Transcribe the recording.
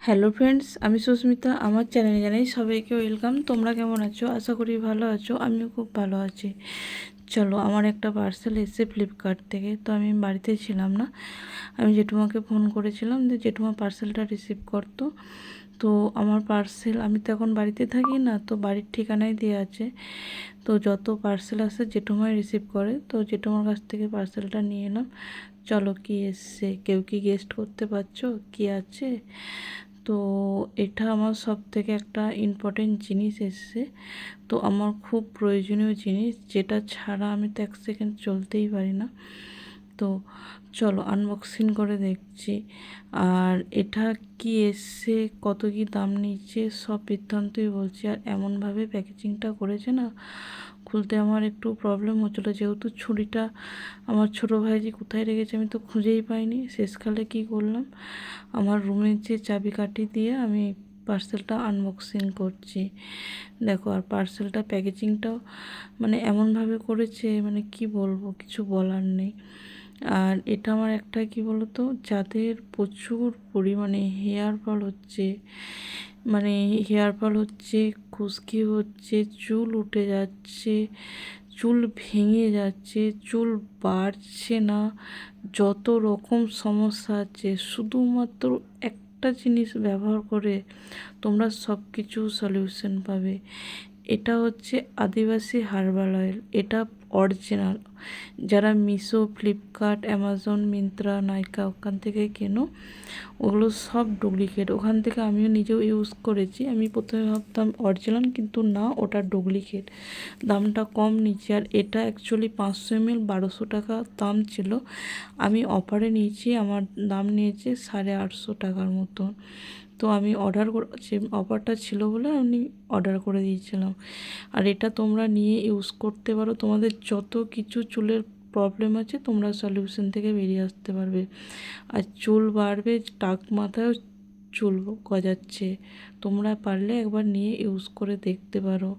Hello friends, আমি সুস্মিতা। আমার চ্যানেলে জানাই সবাইকে ওয়েলকাম। তোমরা কেমন আছো? আশা করি ভালো আছো। আমিও খুব ভালো আছি। চলো, আমার একটা পার্সেল এসেছে ফ্লিপকার্ট থেকে। তো আমি বাড়িতে ছিলাম না, আমি জেঠুমাকে ফোন করেছিলাম যে জেঠুমা পার্সেলটা রিসিভ করতো। তো আমার পার্সেল, আমি তো এখন বাড়িতে থাকি না, তো বাড়ির ঠিকানায় দেওয়া আছে। তো যত পার্সেল আসে জেঠুমাই রিসিভ করে। তো জেঠুমার কাছ থেকে পার্সেলটা নিয়ে এলাম। চলো, কি এসছে কেউ কি গেস্ট করতে পারছো কি আছে? তো এটা আমার সব থেকে একটা ইম্পর্টেন্ট জিনিস এসছে। তো আমার খুব প্রয়োজনীয় জিনিস, যেটা ছাড়া আমি তো এক সেকেন্ড চলতেই পারি না। তো চলো আনবক্সিং করে দেখছি। আর এটা কি এসছে, কত কি দাম নিচ্ছে, সব বৃত্তান্তই বলছি। আর এমনভাবে প্যাকেজিংটা করেছে না, খুলতে আমার একটু প্রবলেম হচ্ছিলো, যেহেতু ছুরিটা আমার ছোটো ভাইজি কোথায় রেখেছে আমি তো খুঁজেই পাইনি। শেষকালে কি করলাম, আমার রুমের যে চাবিকাঠি দিয়ে আমি পার্সেলটা আনবক্সিং করছি। দেখো, আর পার্সেলটা প্যাকেজিংটাও মানে এমনভাবে করেছে, মানে কি বলবো, কিছু বলার নেই। আর এটা আমার একটা কি বলতো, যাদের প্রচুর পরিমাণে হেয়ার ফল হচ্ছে, মানে হেয়ার ফল হচ্ছে, খুশকি হচ্ছে, চুল উঠে যাচ্ছে, চুল ভেঙে যাচ্ছে, চুল বাড়ছে না, যত রকম সমস্যা আছে, শুধুমাত্র একটা জিনিস ব্যবহার করে তোমরা সব কিছু সলিউশন পাবে। এটা হচ্ছে আদিবাসী হার্বাল অয়েল। এটা অরিজিনাল। যারা মিশো, ফ্লিপকার্ট, অ্যামাজন, মিন্ত্রা, নাইকা ওখান থেকে কেনো, ওগুলো সব ডুপ্লিকেট। ওখান থেকে আমিও নিজেও ইউজ করেছি। আমি প্রথমে ভাবতাম অরিজিনাল, কিন্তু না, ওটা ডুপ্লিকেট। দামটা কম নিচ্ছে। আর এটা অ্যাকচুয়ালি 500 ml 1200 টাকা দাম ছিল। আমি অফারে নিয়েছি, আমার দাম নিয়েছে 850 টাকার মতো। তো আমি অর্ডার করেছি, অফারটা ছিল বলে আমি অর্ডার করে দিয়েছিলাম। আর এটা তোমরা নিয়ে ইউজ করতে পারো, তোমাদের যত কিছু চুলের প্রবলেম আছে তোমরা সলিউশন থেকে বেরিয়ে আসতে পারবে। আর চুল বাড়বে, টাক মাথায়ও চুল গজাচ্ছে। তোমরা পারলে একবার নিয়ে ইউজ করে দেখতে পারো।